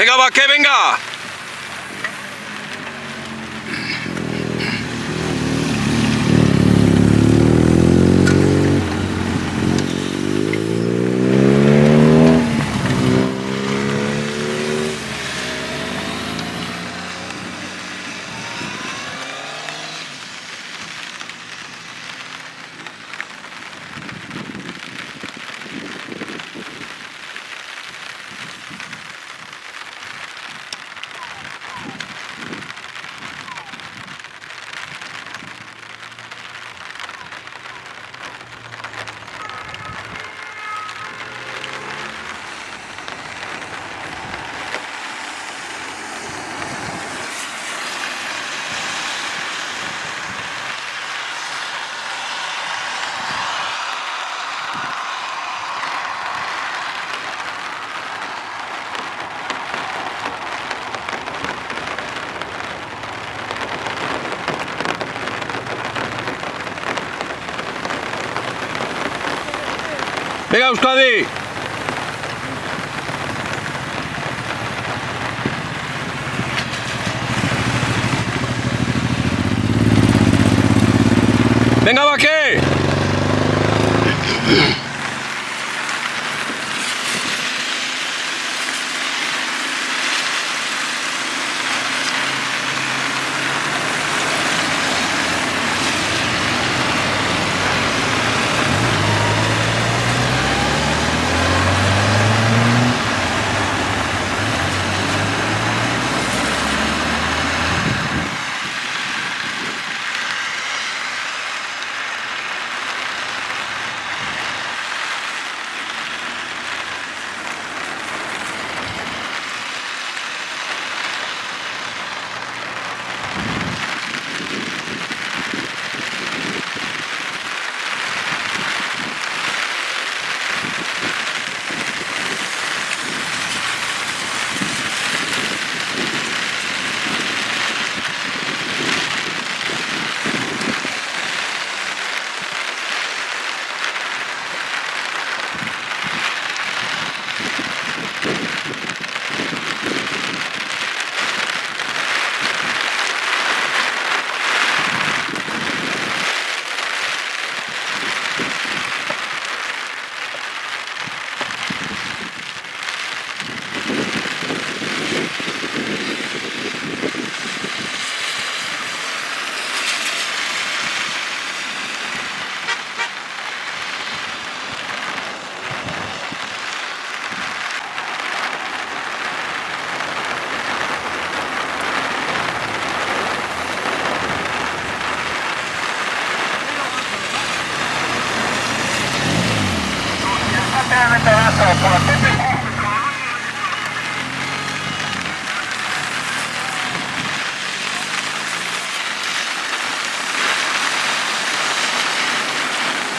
Venga, va, que venga. Venga, Euskadi. Venga, va, que.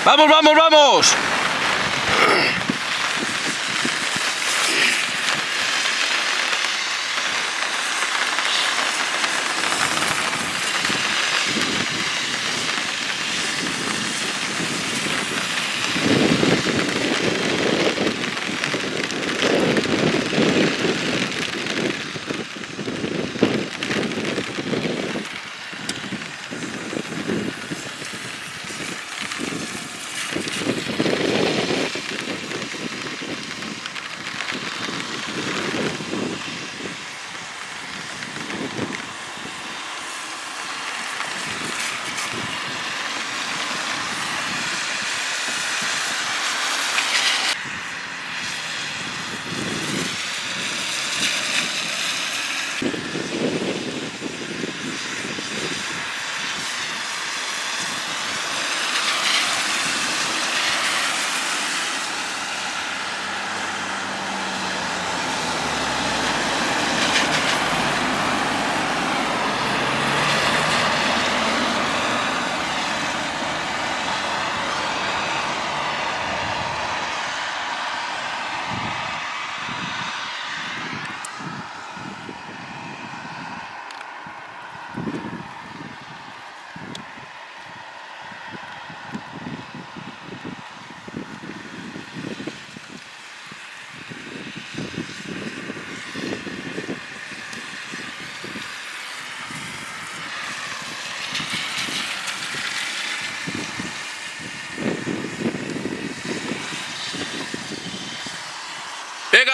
¡Vamos, vamos, vamos!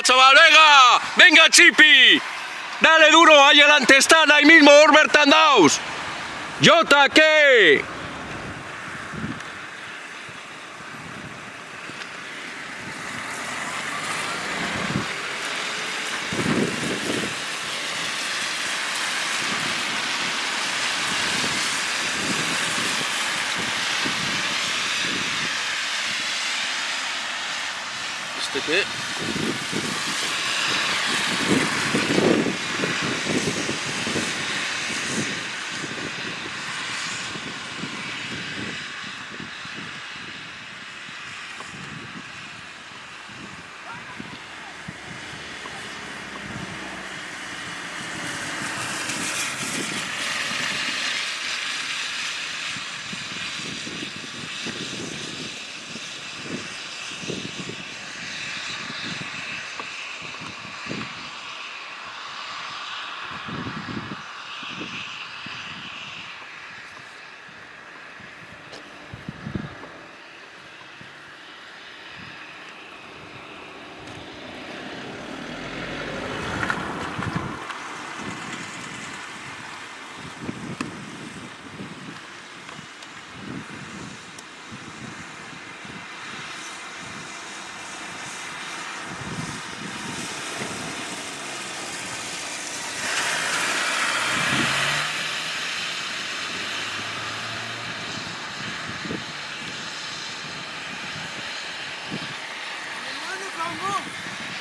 chaval, venga! Venga, Chipi! Dale duro, ahí adelante están, ahí mismo, Orbert Andaus. Jota, ¿qué? ¿Este qué?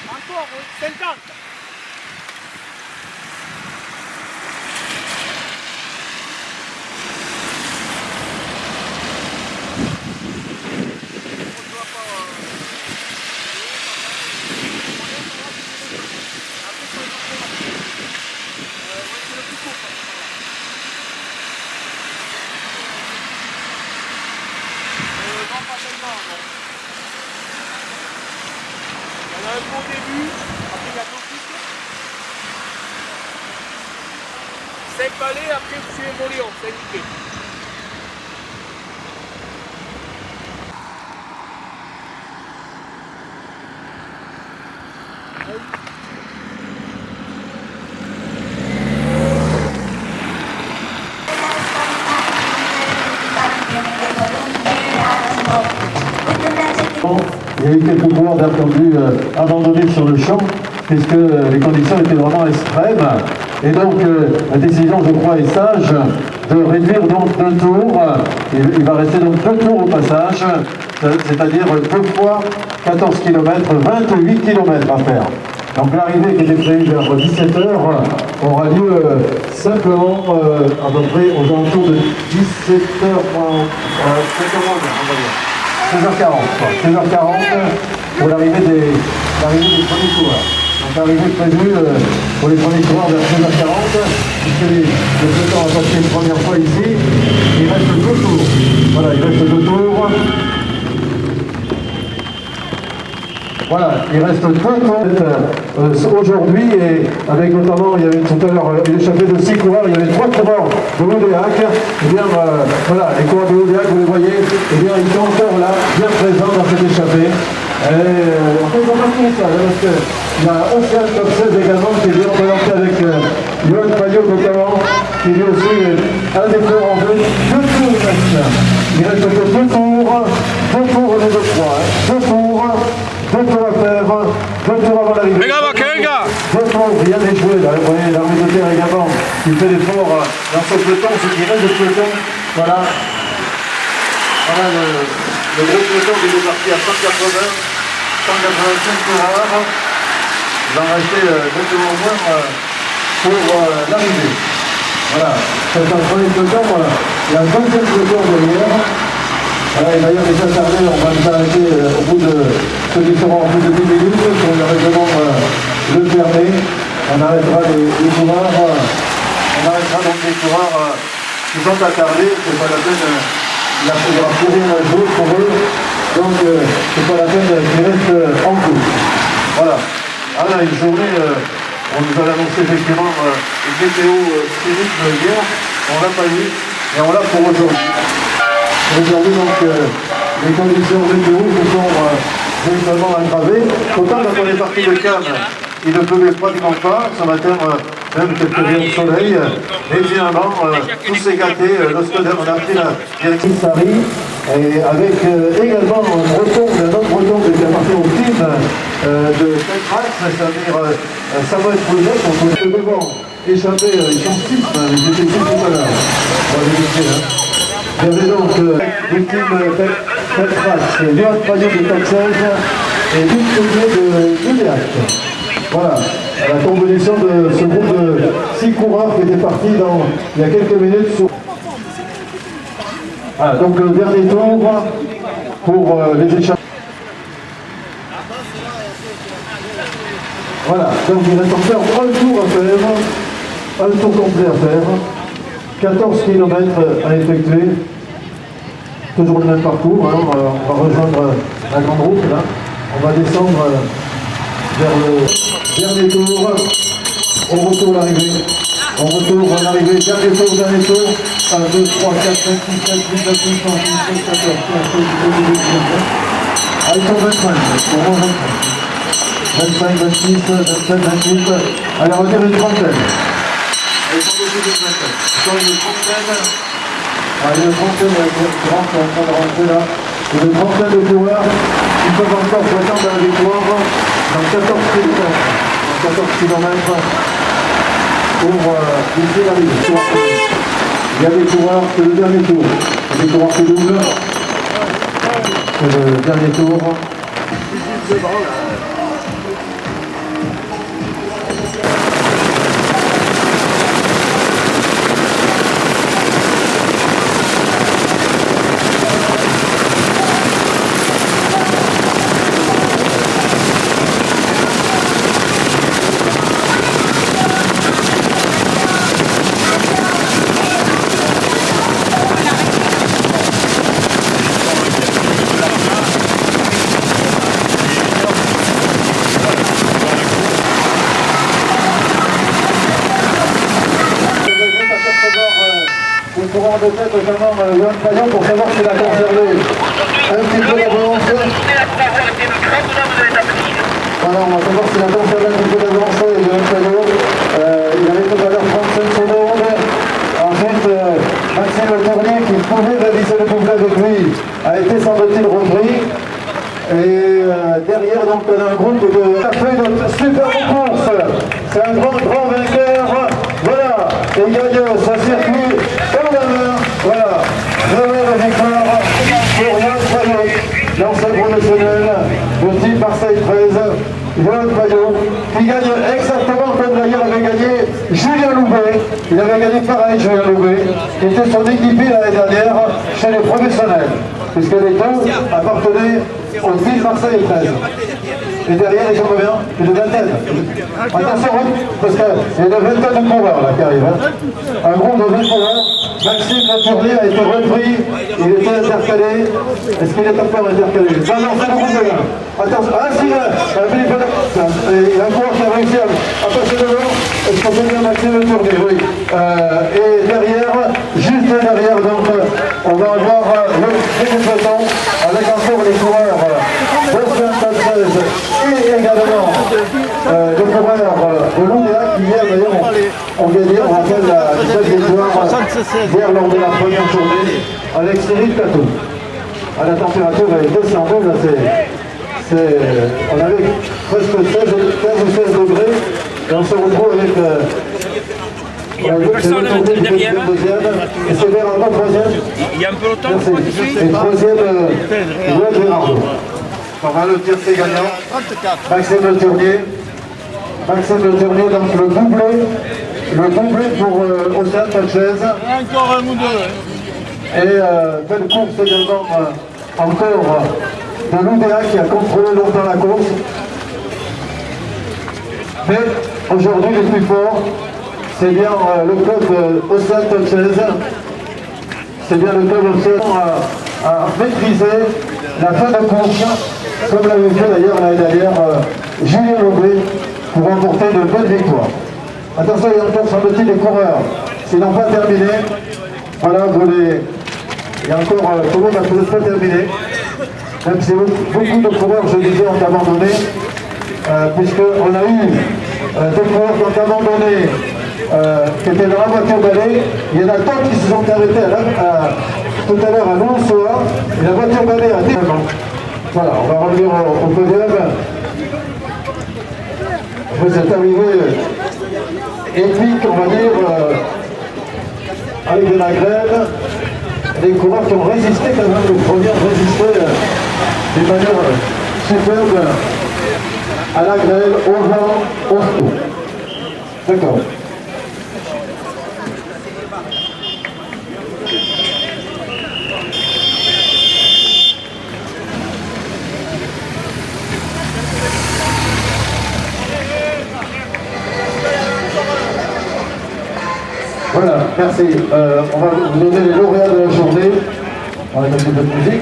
Ancora, 70. Il y en a un peu au début, après il y a tout de suite. 5 balais, après vous suivez mon lion, c'est indiqué. Il y a eu quelques coureurs d'air qui ont dû abandonner sur le champ puisque les conditions étaient vraiment extrêmes. Et donc la décision, je crois, est sage de réduire donc 2 tours. Il va rester donc 2 tours au passage, c'est-à-dire 2 fois 14 km, 28 km à faire. Donc l'arrivée qui était prévue vers 17h aura lieu simplement à peu près aux alentours de 17h, 16h40 pour l'arrivée des premiers coureurs. Donc l'arrivée prévue pour les premiers coureurs vers 16h40, puisque le peloton a passé une première fois ici. Il reste 2 tours. Voilà, il reste 2 tours. Voilà, il reste 2 tours aujourd'hui, et avec notamment, il y avait tout à l'heure une échappée de 6 coureurs, il y avait 3 coureurs de l'Oudéac. Et bien voilà, les coureurs de l'Oudéac, vous les voyez, et bien ils sont encore là, bien présents dans cette échappée. On peut remarquer ça, parce qu'il y a Océane Top 16 également qui est bien représenté avec Johan Payot notamment, qui lui aussi un des coureurs en bleu. 2 tours il reste. Il reste que 2 tours, 2 tours au lieu de 3, 2 tours. 2 tours à faire, 2 tours avant l'arrivée. Venga, Vaquenga! 2 tours, rien n'est joué là. Vous voyez l'armée de terre également qui fait l'effort dans ce peloton, ce qui reste de peloton. Voilà. Voilà le gros peloton qui est parti à 180, 185 coureurs. Il va en rester nettement moins pour l'arrivée. Voilà. C'est un premier peloton. Il y a un deuxième peloton derrière. Voilà, et d'ailleurs, les attardés, on va nous arrêter au bout de ceux qui seront en plus de 10 minutes, pour le règlement le permet. On arrêtera les coureurs, on arrêtera donc les coureurs qui sont attardés, c'est pas la peine, il y aura plus rien à jouer pour eux, donc c'est pas la peine qu'ils restent en cours. Voilà. Alors, une journée, on nous a annoncé effectivement une météo terrible hier, on l'a pas eu, et on l'a pour aujourd'hui. Aujourd'hui, donc, les conditions météo se sont véritablement aggravé. Autant quand on est parti de Cannes, il ne pleuvait pratiquement pas. Ce matin, même quelques rayons de soleil. Et finalement, tout s'est gâté. Lorsque on a pris la direction Sari, et avec également un breton, un autre breton qui était parti au team de Petrax, c'est-à-dire Samuel Projet, on pouvait devant échapper. Ils sont 6, ils étaient 6 tout à l'heure. On va vérifier. Il y avait donc du team Petrax, Léon Payot de Taxage et Luc Collier de Lunéac. Voilà, la combinaison de ce groupe de 6 coureurs qui étaient partis il y a quelques minutes. Voilà, donc le dernier tour pour les échappés. Voilà, donc il reste encore un tour à faire, un tour complet à faire, 14 km à effectuer, toujours le même parcours, hein. On va rejoindre la grande route là, on va descendre vers le dernier tour, on retourne l'arrivée. On retourne à l'arrivée, dernier tour. 1, 2, 3, 4, 5, 6, 7, 8, 9, 10, 11, 12, 13, 14, 15, 16, 17, 18, 19. Ah, ils sont 25, au moins 25. 25, 26, 27, 28. Allez, on va dire une trentaine. Ils sont beaucoup de vingtaine. Ils sont une trentaine. Allez, une trentaine, c'est en train de rentrer là. Une trentaine de coureurs qui peuvent encore prétendre à la victoire dans 14 km. Dans 14 km. Pour laisser l'arrivée. Il y a des coureurs, c'est le dernier tour. Il y a des coureurs qui doublent. C'est le dernier tour. De tête, notamment Johan Payon, pour savoir s'il a conservé un petit peu d'avance. Voilà, on va savoir s'il a conservé un petit peu d'avance, Johan Payon. Il avait tout à l'heure 35 secondes. Ensuite, Maxime Le Tournier, qui pouvait réaliser le double avec lui, a été semble-t-il repris. Et derrière, donc, on a un groupe de fait de super course. C'est un grand vainqueur. Voilà, et il gagne sa circuit. Voilà, nouvelle victoire pour Johan Payon, l'ancien professionnel de Team Marseille 13, Johan Payon, qui gagne exactement comme d'ailleurs avait gagné Julien Loubet. Il avait gagné pareil, Julien Loubet, qui était son équipier l'année dernière chez les professionnels, puisque les deux appartenaient au Team Marseille 13. Et derrière, ils sont combien? Une vingtaine. Attention, parce qu'il y a une vingtaine de coureurs là qui arrivent. Hein. Un groupe de 20 coureurs. Maxime Le Tournier a été repris. Il était intercalé. Est-ce qu'il est encore intercalé? Non, c'est le groupe de 1. Attention, Philippe, il y a un coureur qui a réussi à passer devant. Est-ce qu'on peut dire Maxime Le Tournier? Oui. Et derrière, juste derrière, donc, on va avoir le peloton avec encore les coureurs de Saint-Tadrez. Et également le coureur de Lunéac qui hier d'ailleurs ont gagné, on rappelle la victoire hier lors de la première journée avec Cyril Cateau. À la température elle est descendue, là on avait presque 15 ou 16 degrés et on se retrouve avec deuxième, et c'est vers un troisième. Il y a un peloton et troisième, Louis Gérardo. On va le tiercé gagnant, Maxime Le Tournier. Maxime Le Tournier, donc le doublé pour Océane Pachez. Encore un ou deux. Et belle course également encore de Loubéa qui a contrôlé longtemps la course. Mais aujourd'hui, le plus fort, c'est bien le club Océane Pachez. C'est bien le club Océane à maîtriser la fin de course, comme l'avait fait d'ailleurs l'année dernière Julien Loubet, pour remporter de belles victoires. Attention, il y a encore semble-t-il des coureurs, s'ils n'ont pas terminé, voilà, il y a encore, tout le monde n'a peut-être pas terminé. même si beaucoup de coureurs, je disais, ont abandonné, puisqu'on a eu des coureurs qui ont abandonné, qui étaient dans la voiture balai. Il y en a d'autres qui se sont arrêtés tout à l'heure à Lons-Soa, et la voiture balai a dit. Voilà, on va revenir au podium. Cette arrivée épique, on va dire, avec de la grève, des coureurs qui ont résisté quand même, les premiers ont résisté d'une manière superbe à la grève, au vent, au feu. D'accord. Voilà, merci. On va vous donner les lauréats de la journée. On va mettre un peu de musique.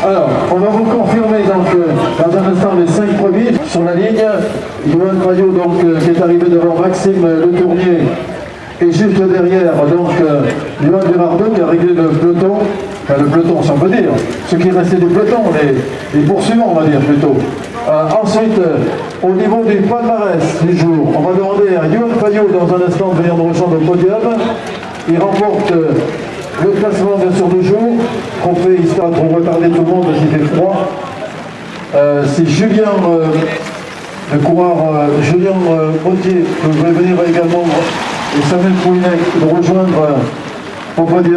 Alors, on va vous confirmer donc dans un instant les 5 premiers sur la ligne. Johan Maillot donc qui est arrivé devant Maxime Le Tournier et juste derrière donc Johan Girardot qui a réglé le peloton, enfin le peloton si on peut dire, ce qui restait du peloton, les poursuivants on va dire plutôt. Ensuite, au niveau du palmarès du jour, on va demander à Johan Maillot dans un instant de venir nous rejoindre au podium. Il remporte le classement bien sûr du jour, trophée histoire de retarder tout le monde s'il fait froid. C'est Julien, le coureur Julien Gauthier, que vous venir également, et Samuel Pouinet de rejoindre au podium.